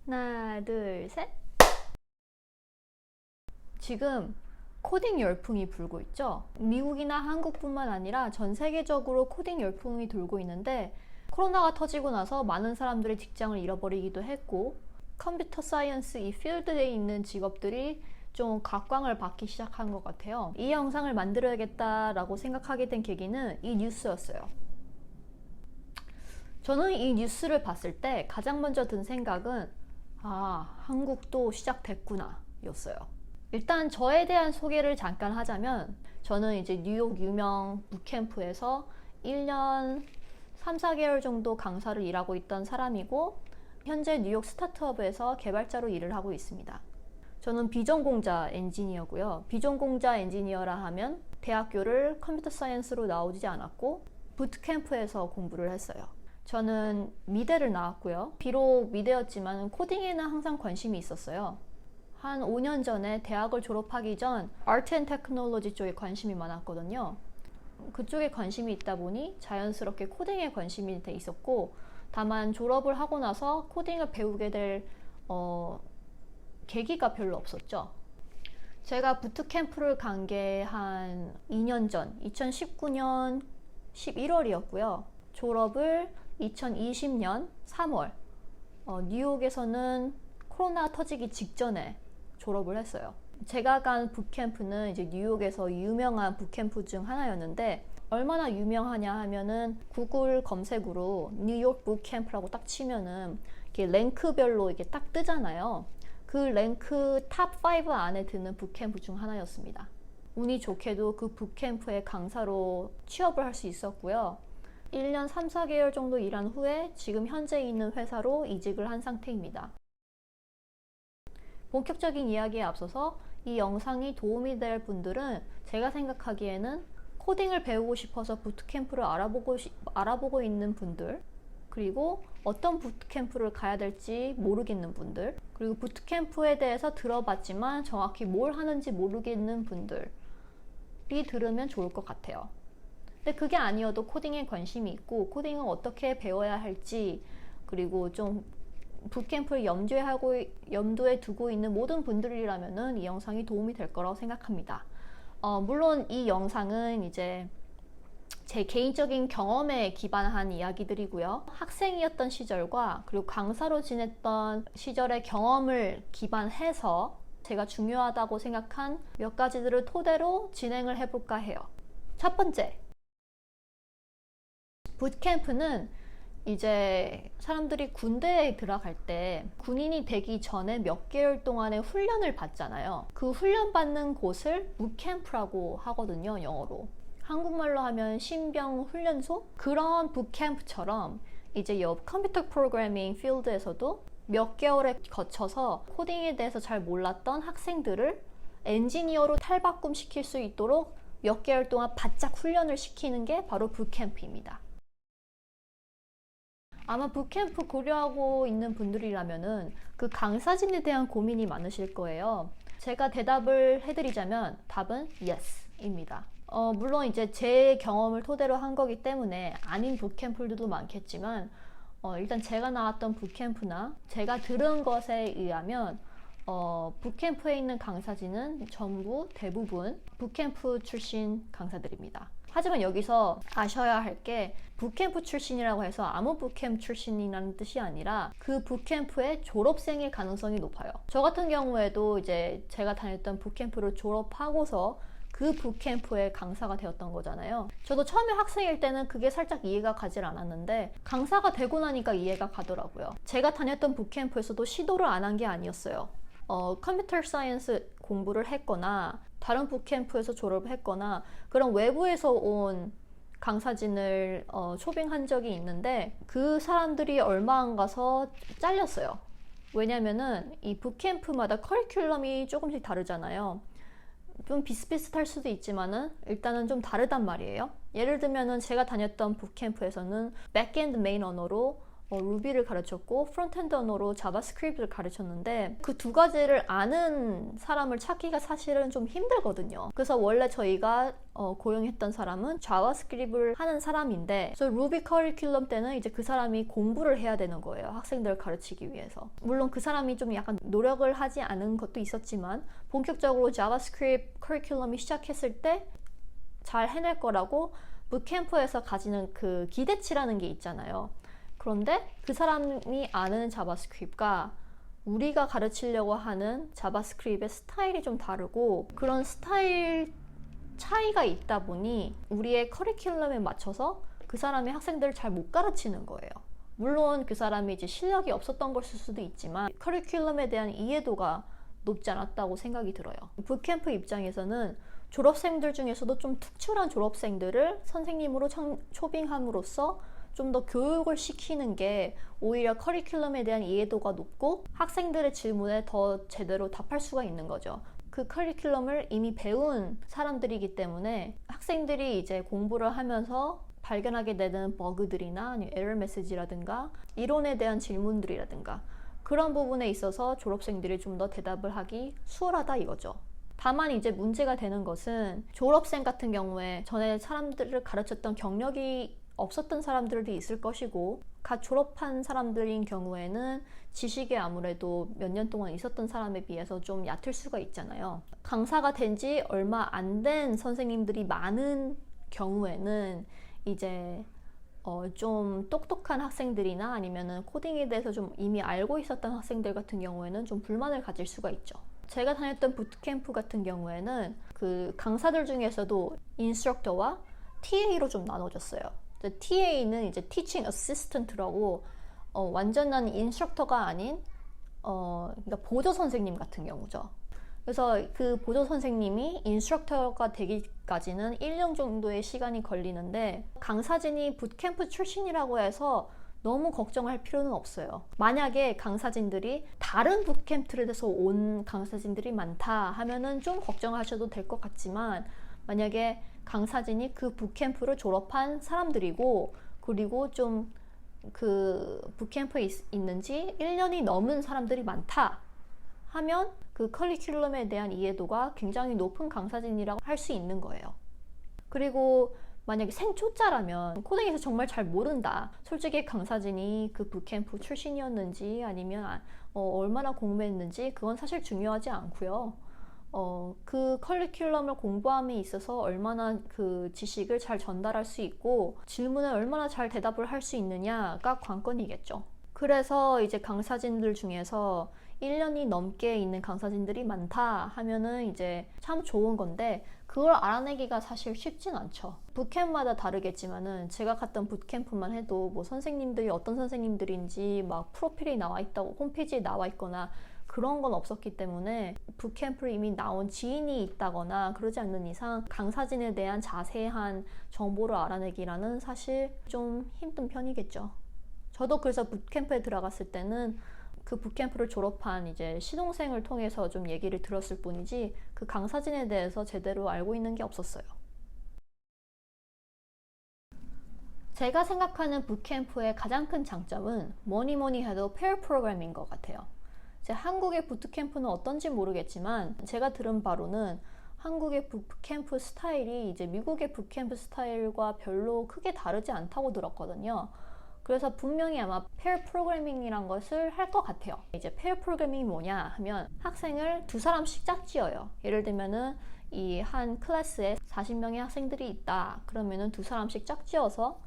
하나, 둘, 셋. 지금 코딩 열풍이 불고 있죠. 미국이나 한국뿐만 아니라 전 세계적으로 코딩 열풍이 돌고 있는데, 코로나가 터지고 나서 많은 사람들이 직장을 잃어버리기도 했고, 컴퓨터 사이언스 이 필드에 있는 직업들이 좀 각광을 받기 시작한 것 같아요. 이 영상을 만들어야겠다라고 생각하게 된 계기는 이 뉴스였어요. 저는 이 뉴스를 봤을 때 가장 먼저 든 생각은 한국도 시작됐구나 였어요. 일단 저에 대한 소개를 잠깐 하자면, 저는 이제 뉴욕 유명 북캠프에서 1년 3, 4개월 정도 강사를 일하고 있던 사람이고, 현재 뉴욕 스타트업에서 개발자로 일을 하고 있습니다. 저는 비전공자 엔지니어고요. 비전공자 엔지니어라 하면 대학교를 컴퓨터 사이언스로 나오지 않았고 부트캠프에서 공부를 했어요. 저는 미대를 나왔고요. 비록 미대였지만 코딩에는 항상 관심이 있었어요. 한 5년 전에 대학을 졸업하기 전 아트 앤 테크놀로지 쪽에 관심이 많았거든요. 그쪽에 관심이 있다 보니 자연스럽게 코딩에 관심이 돼 있었고, 다만 졸업을 하고 나서 코딩을 배우게 될 계기가 별로 없었죠. 제가 부트캠프를 간 게 한 2년 전, 2019년 11월이었고요. 졸업을 2020년 3월, 뉴욕에서는 코로나 터지기 직전에 졸업을 했어요. 제가 간 북캠프는 이제 뉴욕에서 유명한 북캠프 중 하나였는데, 얼마나 유명하냐 하면은 구글 검색으로 뉴욕 북캠프라고 딱 치면은 이렇게 랭크별로 이게 딱 뜨잖아요. 그 랭크 탑 5 안에 드는 북캠프 중 하나였습니다. 운이 좋게도 그 북캠프의 강사로 취업을 할 수 있었고요. 1년 3, 4개월 정도 일한 후에 지금 현재 있는 회사로 이직을 한 상태입니다. 본격적인 이야기에 앞서서 이 영상이 도움이 될 분들은, 제가 생각하기에는 코딩을 배우고 싶어서 부트캠프를 알아보고 있는 분들, 그리고 어떤 부트캠프를 가야 될지 모르겠는 분들, 그리고 부트캠프에 대해서 들어봤지만 정확히 뭘 하는지 모르겠는 분들이 들으면 좋을 것 같아요. 근데 그게 아니어도 코딩에 관심이 있고 코딩을 어떻게 배워야 할지, 그리고 좀 북캠프를 염두에 두고 있는 모든 분들이라면은 이 영상이 도움이 될 거라고 생각합니다. 물론 이 영상은 이제 제 개인적인 경험에 기반한 이야기들이고요. 학생이었던 시절과 그리고 강사로 지냈던 시절의 경험을 기반해서 제가 중요하다고 생각한 몇 가지들을 토대로 진행을 해볼까 해요. 첫 번째, 붓캠프는 이제 사람들이 군대에 들어갈 때 군인이 되기 전에 몇 개월 동안의 훈련을 받잖아요. 그 훈련 받는 곳을 붓캠프라고 하거든요, 영어로. 한국말로 하면 신병 훈련소? 그런 붓캠프처럼 이제 옆 컴퓨터 프로그래밍 필드에서도 몇 개월에 거쳐서 코딩에 대해서 잘 몰랐던 학생들을 엔지니어로 탈바꿈 시킬 수 있도록 몇 개월 동안 바짝 훈련을 시키는 게 바로 붓캠프입니다. 아마 북캠프 고려하고 있는 분들이라면은 그 강사진에 대한 고민이 많으실 거예요. 제가 대답을 해드리자면 답은 YES입니다. 물론 이제 제 경험을 토대로 한 거기 때문에 아닌 북캠프들도 많겠지만, 일단 제가 나왔던 북캠프나 제가 들은 것에 의하면 북캠프에 있는 강사진은 전부 대부분 북캠프 출신 강사들입니다. 하지만 여기서 아셔야 할 게, 북캠프 출신이라고 해서 아무 북캠프 출신이라는 뜻이 아니라 그 북캠프의 졸업생일 가능성이 높아요. 저 같은 경우에도 이제 제가 다녔던 북캠프를 졸업하고서 그 북캠프의 강사가 되었던 거잖아요. 저도 처음에 학생일 때는 그게 살짝 이해가 가질 않았는데 강사가 되고 나니까 이해가 가더라고요. 제가 다녔던 북캠프에서도 시도를 안 한 게 아니었어요. 컴퓨터 사이언스 공부를 했거나 다른 북캠프에서 졸업을 했거나 그런 외부에서 온 강사진을 초빙한 적이 있는데, 그 사람들이 얼마 안 가서 잘렸어요. 왜냐면은 이 북캠프마다 커리큘럼이 조금씩 다르잖아요. 좀 비슷비슷할 수도 있지만은 일단은 좀 다르단 말이에요. 예를 들면은 제가 다녔던 북캠프에서는 백엔드 메인 언어로 루비를 가르쳤고 프론트엔드 언어로 자바스크립트를 가르쳤는데 그 두 가지를 아는 사람을 찾기가 사실은 좀 힘들거든요. 그래서 원래 저희가 고용했던 사람은 자바스크립트를 하는 사람인데 그래서 루비 커리큘럼 때는 이제 그 사람이 공부를 해야 되는 거예요. 학생들을 가르치기 위해서. 물론 그 사람이 좀 약간 노력을 하지 않은 것도 있었지만 본격적으로 자바스크립트 커리큘럼이 시작했을 때 잘 해낼 거라고 붓캠프에서 가지는 그 기대치라는 게 있잖아요. 그런데 그 사람이 아는 자바스크립트가 우리가 가르치려고 하는 자바스크립트의 스타일이 좀 다르고 그런 스타일 차이가 있다 보니 우리의 커리큘럼에 맞춰서 그 사람이 학생들을 잘 못 가르치는 거예요. 물론 그 사람이 이제 실력이 없었던 것일 수도 있지만 커리큘럼에 대한 이해도가 높지 않았다고 생각이 들어요. 붓캠프 입장에서는 졸업생들 중에서도 좀 특출한 졸업생들을 선생님으로 초빙함으로써 좀 더 교육을 시키는 게 오히려 커리큘럼에 대한 이해도가 높고 학생들의 질문에 더 제대로 답할 수가 있는 거죠. 그 커리큘럼을 이미 배운 사람들이기 때문에 학생들이 이제 공부를 하면서 발견하게 되는 버그들이나 아니면 에러 메시지라든가 이론에 대한 질문들이라든가 그런 부분에 있어서 졸업생들이 좀 더 대답을 하기 수월하다 이거죠. 다만 이제 문제가 되는 것은 졸업생 같은 경우에 전에 사람들을 가르쳤던 경력이 없었던 사람들도 있을 것이고 갓 졸업한 사람들인 경우에는 지식이 아무래도 몇 년 동안 있었던 사람에 비해서 좀 얕을 수가 있잖아요. 강사가 된 지 얼마 안 된 선생님들이 많은 경우에는 이제 좀 똑똑한 학생들이나 아니면은 코딩에 대해서 좀 이미 알고 있었던 학생들 같은 경우에는 좀 불만을 가질 수가 있죠. 제가 다녔던 부트캠프 같은 경우에는 그 강사들 중에서도 인스트럭터와 TA로 좀 나눠졌어요. TA는 이제 Teaching Assistant라고 완전한 인스트럭터가 아닌 그러니까 보조 선생님 같은 경우죠. 그래서 그 보조 선생님이 인스트럭터가 되기까지는 1년 정도의 시간이 걸리는데 강사진이 붓캠프 출신이라고 해서 너무 걱정할 필요는 없어요. 만약에 강사진들이 다른 붓캠프에서 온 강사진들이 많다 하면은 좀 걱정하셔도 될 것 같지만 만약에 강사진이 그 붓캠프를 졸업한 사람들이고 그리고 좀 그 붓캠프에 있는지 1년이 넘은 사람들이 많다 하면 그 커리큘럼에 대한 이해도가 굉장히 높은 강사진이라고 할 수 있는 거예요. 그리고 만약에 생초짜라면 코딩에서 정말 잘 모른다. 솔직히 강사진이 그 붓캠프 출신이었는지 아니면 얼마나 공부했는지 그건 사실 중요하지 않고요. 그 커리큘럼을 공부함에 있어서 얼마나 그 지식을 잘 전달할 수 있고 질문에 얼마나 잘 대답을 할 수 있느냐가 관건이겠죠. 그래서 이제 강사진들 중에서 1년이 넘게 있는 강사진들이 많다 하면은 이제 참 좋은 건데 그걸 알아내기가 사실 쉽진 않죠. 붓캠프마다 다르겠지만은 제가 갔던 붓캠프만 해도 뭐 선생님들이 어떤 선생님들인지 막 프로필이 나와 있다고 홈페이지에 나와 있거나 그런 건 없었기 때문에 붓캠프를 이미 나온 지인이 있다거나 그러지 않는 이상 강사진에 대한 자세한 정보를 알아내기라는 사실 좀 힘든 편이겠죠. 저도 그래서 붓캠프에 들어갔을 때는 그 붓캠프를 졸업한 이제 시동생을 통해서 좀 얘기를 들었을 뿐이지 그 강사진에 대해서 제대로 알고 있는 게 없었어요. 제가 생각하는 붓캠프의 가장 큰 장점은 뭐니 해도 페어 프로그램인 것 같아요. 제 한국의 붓캠프는 어떤지 모르겠지만 제가 들은 바로는 한국의 붓캠프 스타일이 이제 미국의 붓캠프 스타일과 별로 크게 다르지 않다고 들었거든요. 그래서 분명히 아마 페어 프로그래밍이란 것을 할 것 같아요. 이제 페어 프로그래밍이 뭐냐 하면 학생을 두 사람씩 짝지어요. 예를 들면은 이 한 클래스에 40명의 학생들이 있다. 그러면은 두 사람씩 짝지어서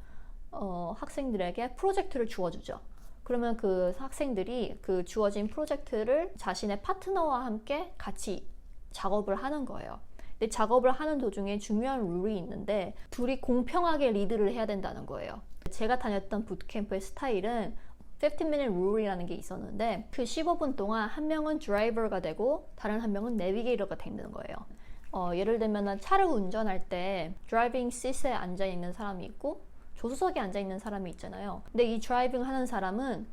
학생들에게 프로젝트를 주어주죠. 그러면 그 학생들이 그 주어진 프로젝트를 자신의 파트너와 함께 같이 작업을 하는 거예요. 근데 작업을 하는 도중에 중요한 룰이 있는데 둘이 공평하게 리드를 해야 된다는 거예요. 제가 다녔던 붓캠프의 스타일은 15minute rule이라는 게 있었는데 그 15분 동안 한 명은 드라이버가 되고 다른 한 명은 내비게이터가 되는 거예요. 예를 들면 차를 운전할 때 드라이빙 시트에 앉아 있는 사람이 있고 조수석에 앉아 있는 사람이 있잖아요. 근데 이 드라이빙 하는 사람은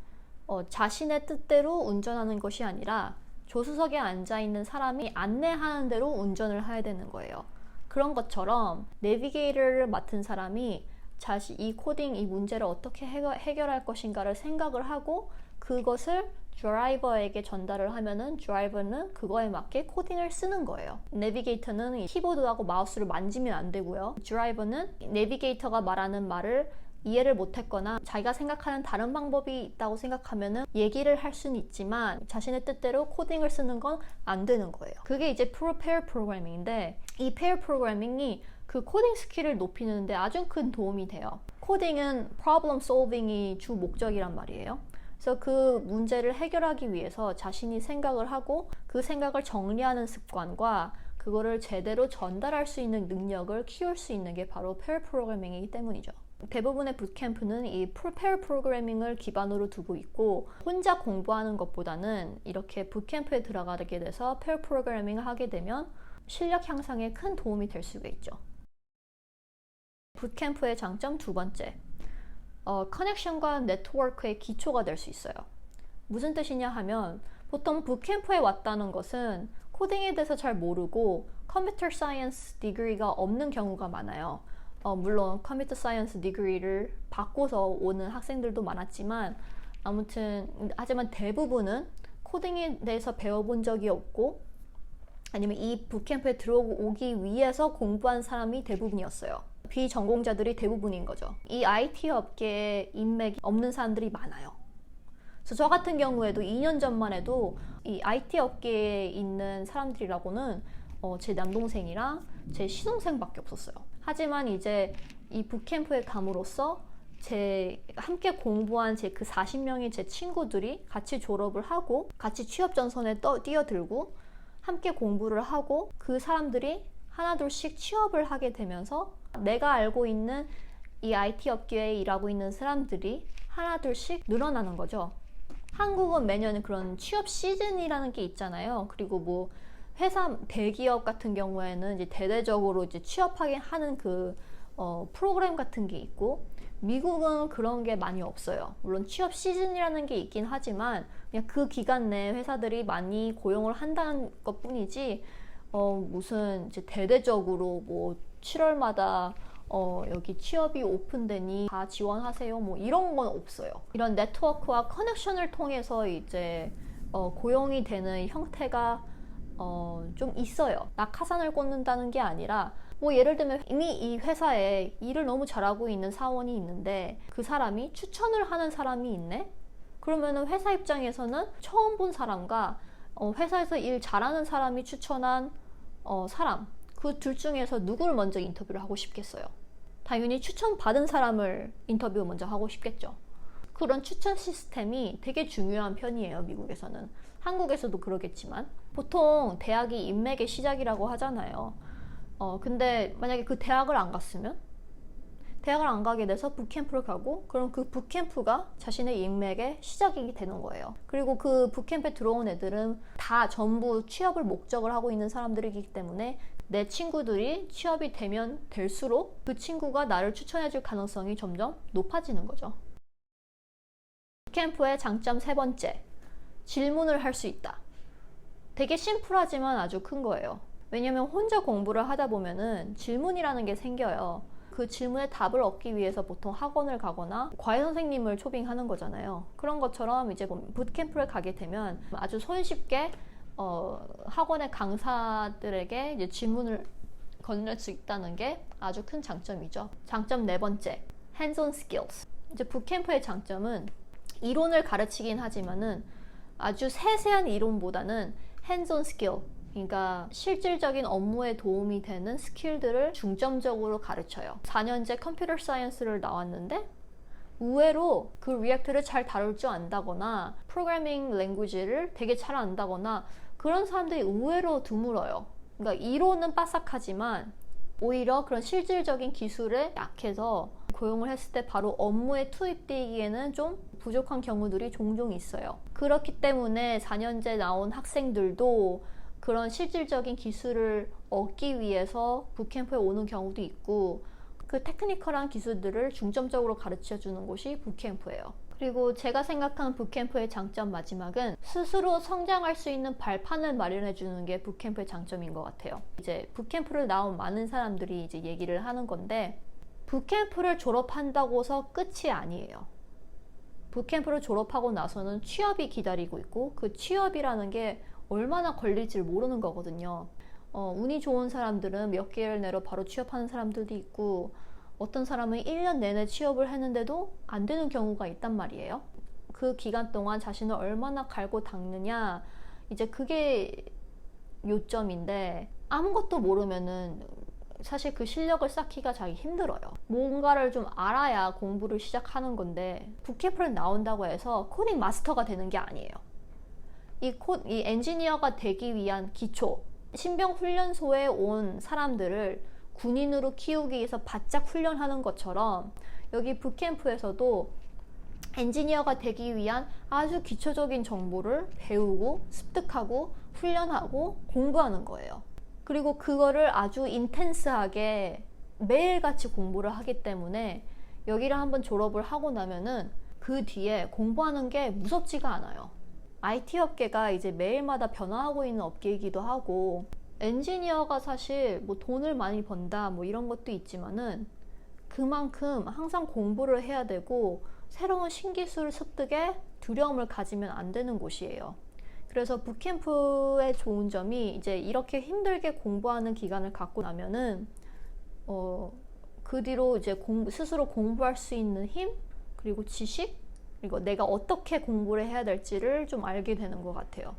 자신의 뜻대로 운전하는 것이 아니라 조수석에 앉아 있는 사람이 안내하는 대로 운전을 해야 되는 거예요. 그런 것처럼 내비게이터를 맡은 사람이 이 코딩 이 문제를 어떻게 해결할 것인가를 생각을 하고 그것을 드라이버에게 전달을 하면은 드라이버는 그거에 맞게 코딩을 쓰는 거예요. 내비게이터는 키보드하고 마우스를 만지면 안 되고요. 드라이버는 내비게이터가 말하는 말을 이해를 못했거나 자기가 생각하는 다른 방법이 있다고 생각하면은 얘기를 할 수는 있지만 자신의 뜻대로 코딩을 쓰는 건 안 되는 거예요. 그게 이제 pair 프로그래밍인데 이 pair 프로그래밍이 그 코딩 스킬을 높이는데 아주 큰 도움이 돼요. 코딩은 problem solving이 주 목적이란 말이에요. 그래서 그 문제를 해결하기 위해서 자신이 생각을 하고 그 생각을 정리하는 습관과 그거를 제대로 전달할 수 있는 능력을 키울 수 있는 게 바로 pair 프로그래밍이기 때문이죠. 대부분의 붓캠프는 이 pair 프로그래밍을 기반으로 두고 있고 혼자 공부하는 것보다는 이렇게 붓캠프에 들어가게 돼서 pair 프로그래밍을 하게 되면 실력 향상에 큰 도움이 될 수가 있죠. 붓캠프의 장점 두 번째, 커넥션과 네트워크의 기초가 될 수 있어요. 무슨 뜻이냐 하면 보통 붓캠프에 왔다는 것은 코딩에 대해서 잘 모르고 컴퓨터 사이언스 디그리가 없는 경우가 많아요. 물론 컴퓨터 사이언스 디그리를 바꿔서 오는 학생들도 많았지만 하지만 대부분은 코딩에 대해서 배워본 적이 없고 아니면 이 붓캠프에 들어오기 위해서 공부한 사람이 대부분이었어요. 비전공자들이 대부분인 거죠. 이 IT 업계에 인맥이 없는 사람들이 많아요. 그래서 저 같은 경우에도 2년 전만 해도 이 IT 업계에 있는 사람들이라고는 제 남동생이랑 제 시동생밖에 없었어요. 하지만 이제 이 붓캠프에 감으로써 제 함께 공부한 제 그 40명의 제 친구들이 같이 졸업을 하고 같이 취업 전선에 뛰어들고 함께 공부를 하고 그 사람들이 하나둘씩 취업을 하게 되면서 내가 알고 있는 이 IT 업계에 일하고 있는 사람들이 하나둘씩 늘어나는 거죠. 한국은 매년 그런 취업 시즌이라는 게 있잖아요. 그리고 뭐 회사 대기업 같은 경우에는 이제 대대적으로 이제 취업하게 하는 그 프로그램 같은 게 있고 미국은 그런 게 많이 없어요. 물론 취업 시즌이라는 게 있긴 하지만 그냥 그 기간 내에 회사들이 많이 고용을 한다는 것 뿐이지 무슨 이제 대대적으로 뭐 7월마다 여기 취업이 오픈되니 다 지원하세요 뭐 이런 건 없어요. 이런 네트워크와 커넥션을 통해서 이제 고용이 되는 형태가 좀 있어요. 낙하산을 꽂는다는 게 아니라 뭐 예를 들면 이미 이 회사에 일을 너무 잘하고 있는 사원이 있는데 그 사람이 추천을 하는 사람이 있네? 그러면은 회사 입장에서는 처음 본 사람과 회사에서 일 잘하는 사람이 추천한 사람 그 둘 중에서 누굴 먼저 인터뷰를 하고 싶겠어요? 당연히 추천받은 사람을 인터뷰 먼저 하고 싶겠죠. 그런 추천 시스템이 되게 중요한 편이에요. 미국에서는. 한국에서도 그러겠지만 보통 대학이 인맥의 시작이라고 하잖아요. 근데 만약에 그 대학을 안 갔으면 대학을 안 가게 돼서 붓캠프를 가고 그럼 그 붓캠프가 자신의 인맥의 시작이 되는 거예요. 그리고 그 붓캠프에 들어온 애들은 다 전부 취업을 목적을 하고 있는 사람들이기 때문에 내 친구들이 취업이 되면 될수록 그 친구가 나를 추천해줄 가능성이 점점 높아지는 거죠. 붓캠프의 장점 세 번째, 질문을 할 수 있다. 되게 심플하지만 아주 큰 거예요. 왜냐면 혼자 공부를 하다 보면은 질문이라는 게 생겨요. 그 질문에 답을 얻기 위해서 보통 학원을 가거나 과외 선생님을 초빙하는 거잖아요. 그런 것처럼 이제 붓캠프를 가게 되면 아주 손쉽게 학원의 강사들에게 이제 질문을 건넬 수 있다는 게 아주 큰 장점이죠. 장점 네 번째, hands-on skills. 이제 붓캠프의 장점은 이론을 가르치긴 하지만은 아주 세세한 이론보다는 hands-on skill, 그러니까 실질적인 업무에 도움이 되는 스킬들을 중점적으로 가르쳐요. 4년제 컴퓨터 사이언스를 나왔는데 의외로 그 리액트를 잘 다룰 줄 안다거나 프로그래밍 랭귀지를 되게 잘 안다거나 그런 사람들이 의외로 드물어요. 그러니까 이론은 빠삭하지만 오히려 그런 실질적인 기술에 약해서 고용을 했을 때 바로 업무에 투입되기에는 좀 부족한 경우들이 종종 있어요. 그렇기 때문에 4년제 나온 학생들도 그런 실질적인 기술을 얻기 위해서 붓캠프에 오는 경우도 있고 그 테크니컬한 기술들을 중점적으로 가르쳐주는 곳이 붓캠프예요. 그리고 제가 생각하는 붓캠프의 장점 마지막은 스스로 성장할 수 있는 발판을 마련해주는 게 붓캠프의 장점인 것 같아요. 이제 붓캠프를 나온 많은 사람들이 이제 얘기를 하는 건데 붓캠프를 졸업한다고 해서 끝이 아니에요. 붓캠프를 졸업하고 나서는 취업이 기다리고 있고 그 취업이라는 게 얼마나 걸릴지 모르는 거거든요. 운이 좋은 사람들은 몇 개월 내로 바로 취업하는 사람들도 있고 어떤 사람은 1년 내내 취업을 했는데도 안 되는 경우가 있단 말이에요. 그 기간 동안 자신을 얼마나 갈고 닦느냐, 이제 그게 요점인데 아무것도 모르면은 사실 그 실력을 쌓기가 자기 힘들어요. 뭔가를 좀 알아야 공부를 시작하는 건데 붓캠프를 나온다고 해서 코딩 마스터가 되는 게 아니에요. 이 엔지니어가 되기 위한 기초, 신병훈련소에 온 사람들을 군인으로 키우기 위해서 바짝 훈련하는 것처럼 여기 붓캠프에서도 엔지니어가 되기 위한 아주 기초적인 정보를 배우고 습득하고 훈련하고 공부하는 거예요. 그리고 그거를 아주 인텐스하게 매일같이 공부를 하기 때문에 여기를 한번 졸업을 하고 나면은 그 뒤에 공부하는 게 무섭지가 않아요. IT 업계가 이제 매일마다 변화하고 있는 업계이기도 하고 엔지니어가 사실 뭐 돈을 많이 번다 뭐 이런 것도 있지만은 그만큼 항상 공부를 해야 되고 새로운 신기술 습득에 두려움을 가지면 안 되는 곳이에요. 그래서 붓캠프의 좋은 점이 이제 이렇게 힘들게 공부하는 기간을 갖고 나면은 그 뒤로 이제 스스로 공부할 수 있는 힘, 그리고 지식, 그리고 내가 어떻게 공부를 해야 될지를 좀 알게 되는 것 같아요.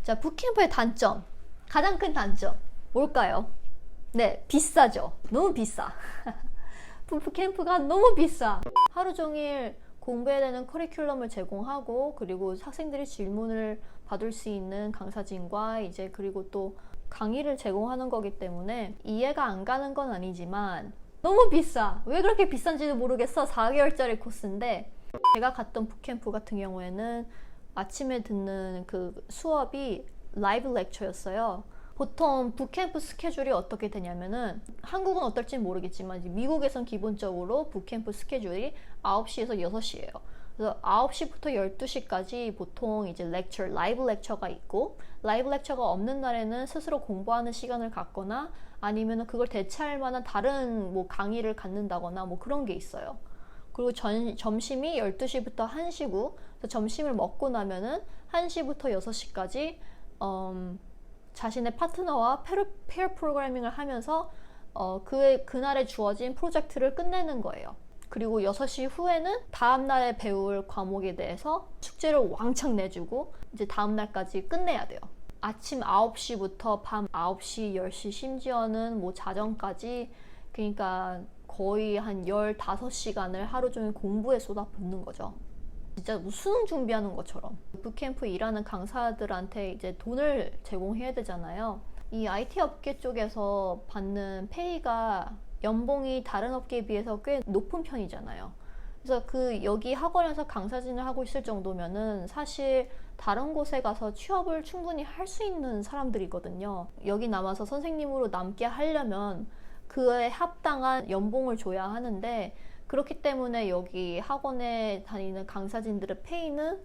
자, 붓캠프의 단점, 가장 큰 단점 뭘까요? 네, 비싸죠. 너무 비싸. 붓캠프가 너무 비싸. 하루 종일 공부해야 되는 커리큘럼을 제공하고 그리고 학생들이 질문을 받을 수 있는 강사진과 이제 그리고 또 강의를 제공하는 거기 때문에 이해가 안 가는 건 아니지만 너무 비싸. 왜 그렇게 비싼지도 모르겠어. 4개월짜리 코스인데 제가 갔던 붓캠프 같은 경우에는 아침에 듣는 그 수업이 라이브 렉처였어요. 보통 붓캠프 스케줄이 어떻게 되냐면은 한국은 어떨지 모르겠지만 미국에선 기본적으로 붓캠프 스케줄이 9시에서 6시예요. 그래서 9시부터 12시까지 보통 이제 라이브 렉처가 있고 라이브 렉처가 없는 날에는 스스로 공부하는 시간을 갖거나 아니면은 그걸 대체할 만한 다른 뭐 강의를 갖는다거나 뭐 그런 게 있어요. 그리고 점심이 12시부터 1시고 점심을 먹고 나면은 1시부터 6시까지 자신의 파트너와 페어 프로그래밍을 하면서 그날에 주어진 프로젝트를 끝내는 거예요. 그리고 6시 후에는 다음날에 배울 과목에 대해서 숙제를 왕창 내주고 이제 다음날까지 끝내야 돼요. 아침 9시부터 밤 9시, 10시 심지어는 뭐 자정까지 그러니까 거의 한 15시간을 하루 종일 공부에 쏟아붓는 거죠. 진짜 뭐 수능 준비하는 것처럼. 붓캠프 일하는 강사들한테 이제 돈을 제공해야 되잖아요. 이 IT 업계 쪽에서 받는 페이가 연봉이 다른 업계에 비해서 꽤 높은 편이잖아요. 그래서 여기 학원에서 강사진을 하고 있을 정도면은 사실 다른 곳에 가서 취업을 충분히 할 수 있는 사람들이거든요. 여기 남아서 선생님으로 남게 하려면 그에 합당한 연봉을 줘야 하는데 그렇기 때문에 여기 학원에 다니는 강사진들의 페이는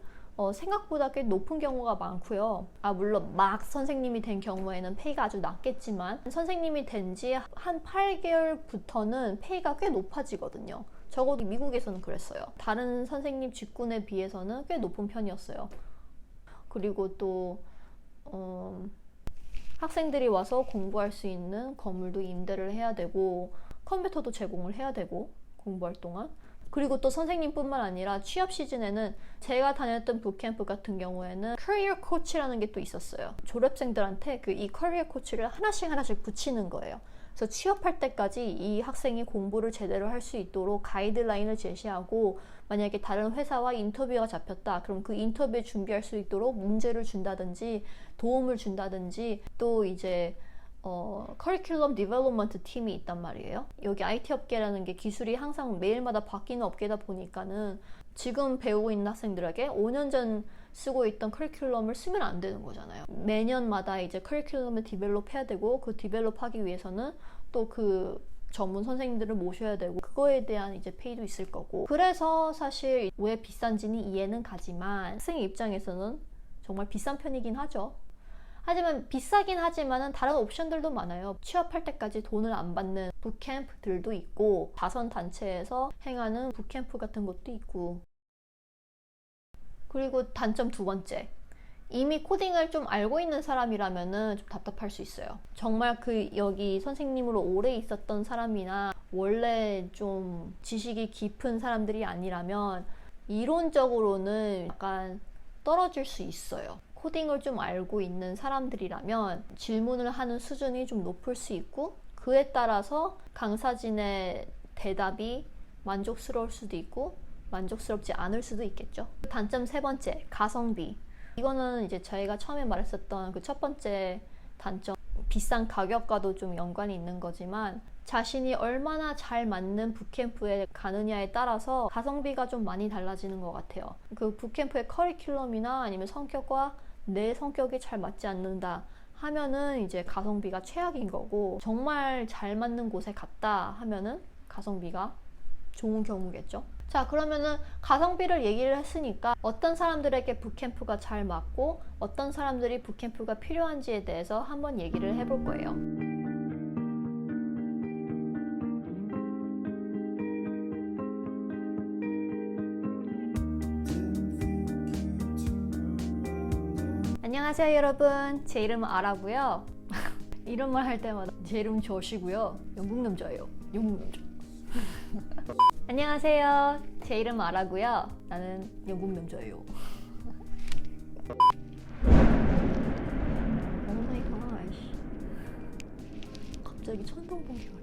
생각보다 꽤 높은 경우가 많고요. 물론 막 선생님이 된 경우에는 페이가 아주 낮겠지만 선생님이 된 지 한 8개월부터는 페이가 꽤 높아지거든요. 적어도 미국에서는 그랬어요. 다른 선생님 직군에 비해서는 꽤 높은 편이었어요. 그리고 또 학생들이 와서 공부할 수 있는 건물도 임대를 해야 되고 컴퓨터도 제공을 해야 되고 공부할 동안. 그리고 또 선생님뿐만 아니라 취업 시즌에는 제가 다녔던 붓캠프 같은 경우에는 커리어 코치라는 게 또 있었어요. 졸업생들한테 이 커리어 코치를 하나씩 붙이는 거예요. 그래서 취업할 때까지 이 학생이 공부를 제대로 할 수 있도록 가이드라인을 제시하고 만약에 다른 회사와 인터뷰가 잡혔다. 그럼 그 인터뷰에 준비할 수 있도록 문제를 준다든지 도움을 준다든지 또 이제 커리큘럼 디벨롭먼트 팀이 있단 말이에요. 여기 IT 업계라는 게 기술이 항상 매일마다 바뀌는 업계다 보니까는 지금 배우고 있는 학생들에게 5년 전 쓰고 있던 커리큘럼을 쓰면 안 되는 거잖아요. 매년마다 이제 커리큘럼을 디벨롭 해야 되고 그 디벨롭 하기 위해서는 또 그 전문 선생님들을 모셔야 되고 그거에 대한 이제 페이도 있을 거고 그래서 사실 왜 비싼지는 이해는 가지만 학생 입장에서는 정말 비싼 편이긴 하죠. 하지만 비싸긴 하지만은 다른 옵션들도 많아요. 취업할 때까지 돈을 안 받는 붓캠프들도 있고, 자선 단체에서 행하는 붓캠프 같은 것도 있고. 그리고 단점 두 번째. 이미 코딩을 좀 알고 있는 사람이라면은 좀 답답할 수 있어요. 정말 여기 선생님으로 오래 있었던 사람이나 원래 좀 지식이 깊은 사람들이 아니라면 이론적으로는 약간 떨어질 수 있어요. 코딩을 좀 알고 있는 사람들이라면 질문을 하는 수준이 좀 높을 수 있고, 그에 따라서 강사진의 대답이 만족스러울 수도 있고 만족스럽지 않을 수도 있겠죠. 단점 세 번째, 가성비. 이거는 이제 저희가 처음에 말했었던 그 첫 번째 단점, 비싼 가격과도 좀 연관이 있는 거지만 자신이 얼마나 잘 맞는 붓캠프에 가느냐에 따라서 가성비가 좀 많이 달라지는 것 같아요. 그 붓캠프의 커리큘럼이나 아니면 성격과 내 성격이 잘 맞지 않는다 하면은 이제 가성비가 최악인 거고, 정말 잘 맞는 곳에 갔다 하면은 가성비가 좋은 경우겠죠. 자, 그러면은 가성비를 얘기를 했으니까 어떤 사람들에게 붓캠프가 잘 맞고 어떤 사람들이 붓캠프가 필요한지에 대해서 한번 얘기를 해볼 거예요. 안녕하세요 여러분, 제 이름은 아라고요. 이런 말 할 때마다 제 이름은 조시고요. 영국 남자예요. 영국 남자. 안녕하세요, 제 이름은 아라고요. 나는 영국 남자예요. 갑자기 천둥번개가